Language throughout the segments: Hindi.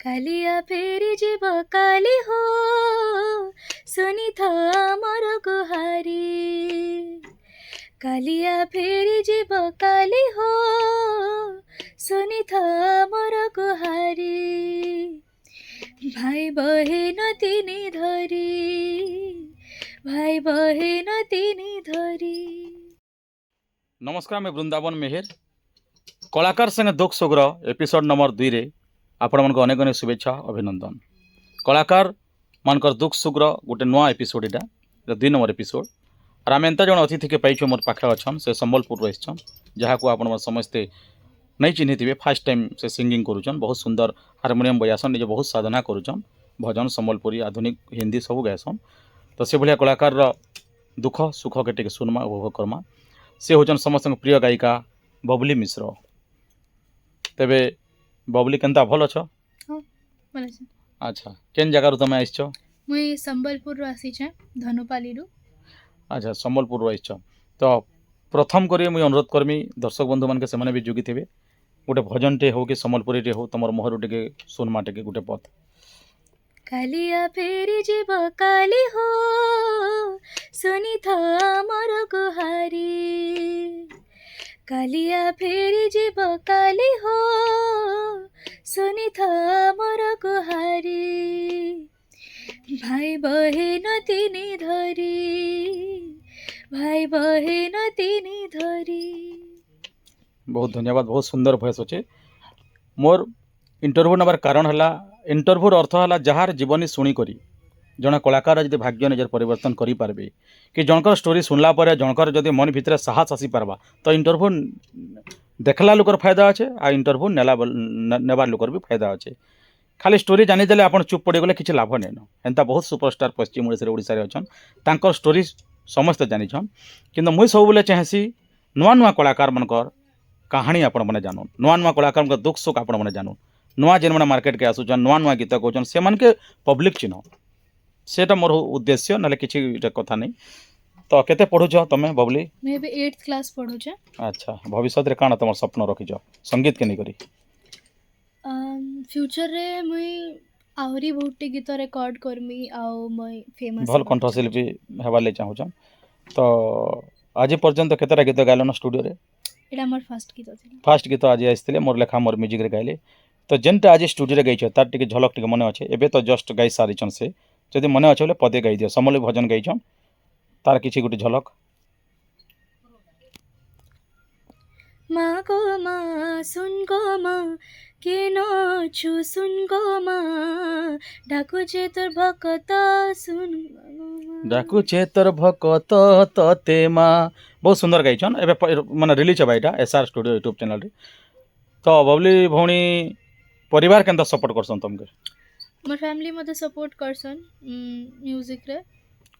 कालिया फेरी जीव काली हो सुनी था मोर गुहारी कालिया फेरी जीव काली हो सुनी था मोर गुहारी भाई बहिन तिनी धरी भाई बहिन तिनी धरी। नमस्कार मैं वृंदावन मेहर कलाकार संगे दुख सुग्र एपिसोड नंबर 2 रे आपण मन को अनेक अनेक शुभेच्छा अभिनंदन। कलाकार मानकर दुख सुग्र गोटे नुआ एपिसोड इटा 2 नंबर एपिसोड और आम एंता जन अतिथि के पाइछु मोर पाखे अच्छन से संबलपुर रहीछन जहाँ को आपण समस्ते नहीं चिन्ही थे। फास्ट टाइम से सिंगिंग करुचन बहुत सुंदर हारमोनियम बजासन निजे बहुत साधना करुचन भजन संबलपुरी आधुनिक हिंदी सब गायसन। तो से भाया कलाकार दुख सुख के टे सुनमा उपभोग करमा। से होचन समस्त प्रिय गायिका बबली मिश्र। तेबे बबली केनता भल अछ? भल अछि। अच्छा केन जगह रु तमे आइछ? मुई संबलपुर रु आसी छ धनुपाली रु। अच्छा संबलपुर रु आइछ। तो प्रथम करी मुई अनुरोध करमी दर्शक बंधु मान के से माने भी जोगी थिबे गोटे भजन टे हो कि संबलपुरी टे हो तमर मोहर टे सुनमा टे गोटे पथ। कालिया फेरी जीव काली हो सुनी था मोर गुहारी कालिया फेरी जीव काली हो सुनी था मोर गुहारी भाई बहिन तिनी धरी भाई बहिन तिनी धरी। बहुत धन्यवाद। बहुत सुंदर भॉइस अच्छे। मोर इंटरव्यू नबार कारण है इंटरव्यूर अर्थ है जार जीवनी शुणी जड़े कलाकार जब भाग्य निजर परिवर्तन करें कि जनकर स्टोरी सुनला जनकर जब मन भितर साहस आसी पारबा तो इंटरव्यू देखला लोकर फायदा अच्छे आ इंटरव्यू नेबार लोकर भी फायदा अच्छे। खाली स्टोरी जानीदे आप चुप पड़गले किसी लाभ नहीं एंता बहुत सुपरस्टार पश्चिम ओडिशा अच्छन तांकर स्टोरी समस्ते जानिछन किंतु मुई सब बेले चाहेसी नुआ नुआ कलाकार मनकर कहानी आपण मैंने जानून नुआ नुआ कलाकार दुख सुख आपण मैंने जानून नुआ जेन मैंने मार्केट के आसुचन नुआ नुआ गीत कौन से मन के पब्लिक चिन्ह सेटा मोर उद्देश्य ना किसी कथा नहीं। तो केते पढ़ुछ तमे बबली? मैं भी 8th क्लास पढ़ू छ। अच्छा भविष्य रे काना तमर सपन रखिछ संगीत के नहीं करी? फ्यूचर रे मुई आहुरी बहुत गीत रिकॉर्ड करमी आउ मुई फेमस भल कंठशिल्पी हेबार ले चाहूछ। तो आज पर्यंत केतेटा गीत गायलन स्टूडियो रे? एटा मोर फर्स्ट गीत थिला। फर्स्ट गीत आज आइसथिले मोर लेखा मोर म्यूजिक रे गाइले। तो जेनटा आज स्टूडियो रे गाइछ तार टिके झलक टिके मने अच्छे एबे तो जस्ट गाई सारिछन से जदि मने अच्छे बोले पदे गाई दियो समले भजन गाइछन तार किछि गुटे झलक। माँ गो माँ सुन गो माँ के छु सुन गो माँ डाकु जे तोर भकत सुन डाकु चेतर भकत तते माँ बहुत सुंदर गाइछन एबे माने रिलीज है एटा एसआर स्टूडियो यूट्यूब चैनल रे। तो बबली भौणी परिवार केनता सपोर्ट करसन तुमके? मोर फैमिली मते सपोर्ट करसन म्यूजिक रे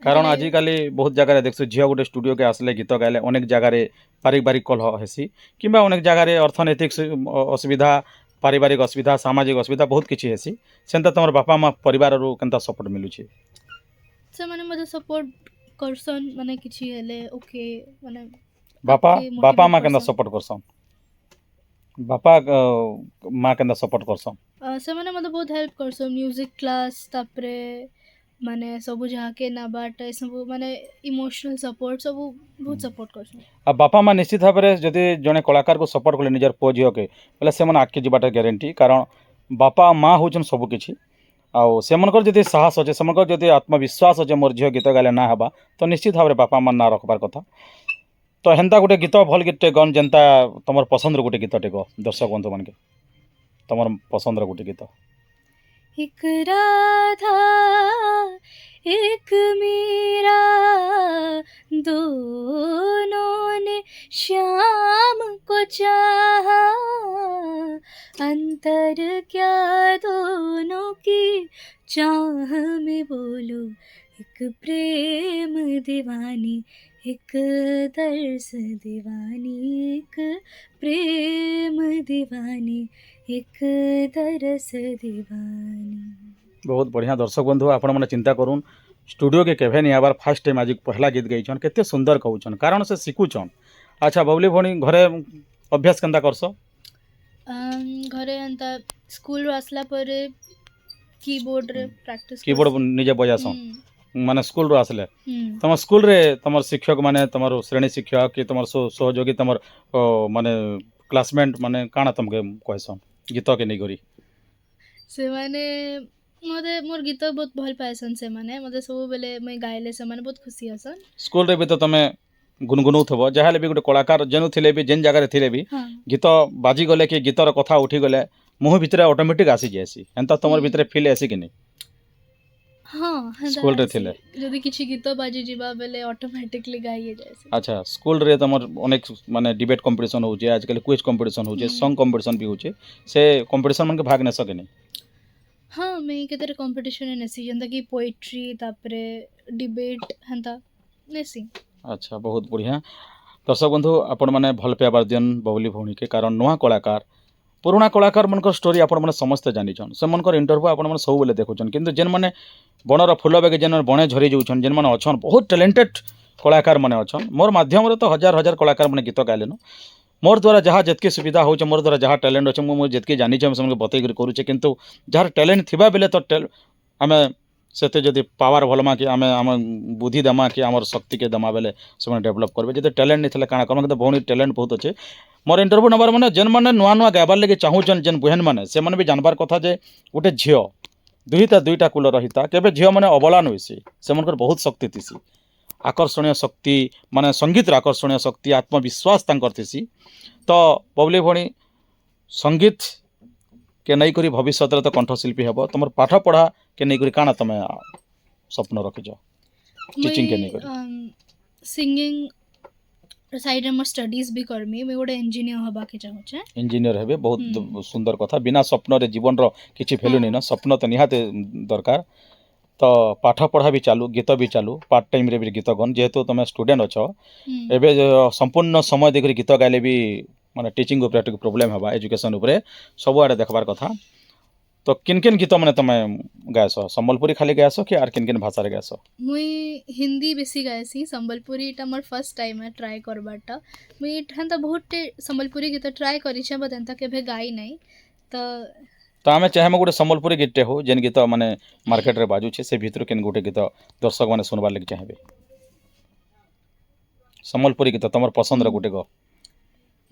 कारण आजिकाली बहुत जगह देखु झील गोटे स्टूडियो के आसले गीत गाइले अनेक जगार पारिवारिक कलह हेसी किंबा अनेक जगार अर्थनैतिक असुविधा पारिवारिक असुविधा सामाजिक असुविधा बहुत किसी हेसी सेंता तुम बापा माँ परिवार रू केनता सपोर्ट मिलुछि? से माने मते सपोर्ट करसन माने किछि हेले ओके माने बापा माँ केनता सपोर्ट करसन? बापा माँ केनता सपोर्ट करसन? से माने मते बहुत हेल्प करसन म्यूजिक क्लास तापरे माने सबु जहाँ के नाबाट सब माने इमोशनल सपोर्ट सब बहुत सपोर्ट करछन। आ बापा माँ निश्चित भाव में जदि जड़े कलाकार को सपोर्ट कले निजर पुओ झील के बोले से आगे जाटा ग्यारंटी कारण बापा माँ होचन सबकि आउ सेमनकर जदि साहस अच्छे सेमनकर जदि आत्मविश्वास अच्छे मोर झील गीत गाइले ना हेबा तो निश्चित भाव में बापा माँ ना रखबार कथा। तो हेन्ता गोटे गीत भल गीत गन जेनता तुम पसंद गोटे गीत टे गो दर्शक बंधु मान के तुम पसंद गोटे गीत। एक राधा एक मीरा दोनों ने श्याम को चाहा अंतर क्या दोनों की चाह में बोलो एक प्रेम दीवानी एक दर्स दीवानी एक प्रेम दीवानी एक दरस दीवानी। बहुत बढ़िया दर्शक बंधु आपण मैंने चिंता करूँ स्टूडियो के केभे नहीं आबार फास्ट टाइम आज पहला गीत गाइछन केते सुंदर कहउछन कारण से शिखुछन। अच्छा बबली भणी घरे अभ्यास केनता करसो? घरे एंता स्कूल आसला पर कीबोर्ड रे प्रैक्टिस कीबोर्ड निजे बजासन माने स्कूल रो आसले तम स्कूल रे तमर शिक्षक माने तमर श्रेणी शिक्षक कि तमर सहयोगी तमर माने क्लासमेट माने काना तमके कहसन गीत के नहीं करी से माने मते मोर गीत बहुत भल पाएसन से माने मते सब बेले मैं गाइले से माने बहुत खुशी हसन स्कूल रे भी तो तमे गुनगुनौ थबो जहाले भी गोटे कलाकार जेनु थिले भी जेन जगह रे थिले भी हाँ गीत बाजी गले कि गीतर कथा उठी गले मुह भितर ऑटोमेटिक आसी जायसी एंता तमर भितर फील आसी कि नहीं हाँ स्कूल रे थिले जदि किछि गीत बाजी जिबा बेले ऑटोमेटिकली गाइए जायसे अच्छा स्कूल रे तमर अनेक माने डिबेट कंपटीशन होचे आजकल क्विज कंपटीशन होचे सॉन्ग कंपटीशन भी होचे से कंपटीशन मन के भाग न सके नहीं हाँ मैं केतरे कंपटीशन ने नेसी जंदा कि पोएट्री तापरे डिबेट हंता नेसी अच्छा बहुत बढ़िया दर्शक बंधु आपण मैंने भल पाइबार दियन बबली भौणी के कारण नुआ कलाकार पुराणा कलाकार मन स्टोरी आपण मैंने समस्ते जानिछन से मन इंटरव्यू आपण मैंने सब बेले देखुछन किंतु जेन माने बणर फूल बेगे जेन बणे झरी जाउछन जेन माने अछन बहुत टैलेंटेड कलाकार माने अछन मोर माध्यम रे तो हजार हजार कलाकार माने गीत गाइलेन मोर द्वारा जहाँ जितकी सुविधा होचे मोर द्वारा जहाँ टैलेंट अच्छे मुझे जितकी जानी से बतई करुचे किंतु जार टैलेंट थिबा बेले तो आम से जदि पावर भलमा कि आम आम बुद्धि देमा कि आम शक्ति के देमा बेले से डेभलप करेंगे जब टैलेंट नहीं थे काଣା करम भौणी टैलेंट बहुत अच्छे मोर इंटरव्यू नंबर मैंने जेन मैंने नुआ नुआ गाइबार लगे चाहून जेन बुहेन मैंने से भी जानबार कथा जे गोटे झील दुईटा कूल रहीता केबे झील मैंने अबला नुसी से बहुत शक्ति थीसी आकर्षणीय शक्ति माने संगीत आकर्षणीय शक्ति आत्मविश्वास थीसी तो बबली भौणी संगीत के नहीं करी भविष्य तो कंठशिल्पी हेब तुम पाठ पढ़ा के नहीं करी काना तमे स्वप्न रखिज टीचिंग के नहीं करी सिंगिंग साइड में स्टडीज भी करमी मैं गोटे इंजीनियर हबा के चाहूचे इंजीनियर हेबे बहुत सुंदर कथा बिना स्वप्न रे जीवन रो किछि भेल्यू नहीं ना स्वप्न तो निहाते दरकार तो पाठ पढ़ा भी चालू गीत भी चालू पार्ट टाइम रे भी गीत गन जेहेतु तुम स्टूडेंट अच्छो एबे संपूर्ण समय देखि गीत गाइले भी माने टीचिंग उपरे प्रॉब्लम हबा एजुकेशन उपरे सब आड़े देखबार कथा तो किन किन गीत माने तमे गायस संबलपुरी खाली गायस कि आर किन किन भाषा रे गायस मुई हिंदी बेसी गायसी संबलपुरी टा मोर फर्स्ट टाइम है ट्राई करबाटा मुई हंता बहुत संबलपुरी गीत ट्राई करिछे बट हंता केबे गाई नहीं तो आमे चाहे गोटे संबलपुरी गीत हो जेन गीत माने मार्केट रे बाजू छे से भीतर केन गोटे गीत दर्शक माने सुनबार लगे चाहेबे संबलपुरी गीत तमर पसंद रे गोटे गो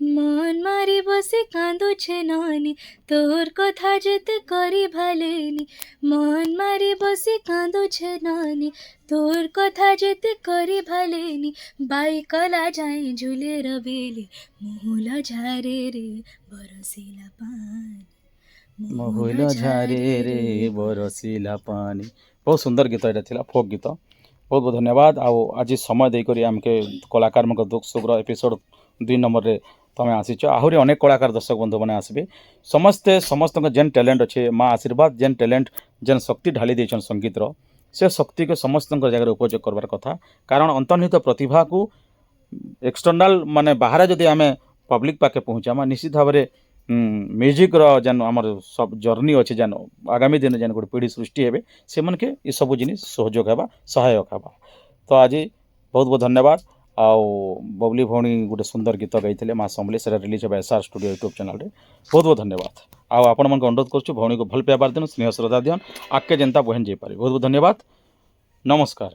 मन मारी बसे कांदो छे नानी तोर कथा जेते करी भालेनी मन मारी बसे कांदो छे नानी तोर कथा जेते करी भालेनी बाई कला जाए झूले रबेले मोहला झारे रे बरसीला पानी महुल झारे रे बरसीला पानी बहुत सुंदर गीत एटा थिला फोक गीत बहुत बहुत धन्यवाद आओ आज समय देकरी आमके कलाकार मन दुख सुख एपिसोड 2 नंबर रे तमें आसीच आहरी अनेक कलाकार दर्शक बंधु मैंने आसबे समस्ते समस्त जेन टैलेंट अच्छे माँ आशीर्वाद जेन टैलेंट जेन शक्ति ढाली देछन संगीत रो से शक्ति को समस्त जगह उपयोग करबार कथा कारण अंतर्निहित प्रतिभा को एक्सटर्नाल माने बाहर जदि आम पब्लिक पाके पहुँचामा निश्चित भाव में म्यूजिक रो जेन आमर सब जर्नी अच्छे जेन आगामी दिन जेन गोटे पीढ़ी सृष्टि हेबे से मन के ये सब जिनिस सहयोग हेबा सहायक हेबा तो आज बहुत बहुत धन्यवाद आउ बबली भौणी गोटे सुंदर गीत गाई माँ समले से रिलीज हे एसआर स्टूडियो यूट्यूब चैनल रे बहुत बहुत धन्यवाद आउ आपण मन अनुरोध करुँ भौणी को भल पाइबार दिन स्नेह श्रद्धा दियन आगे जेनता बहन जाई पारे बहुत बहुत धन्यवाद नमस्कार।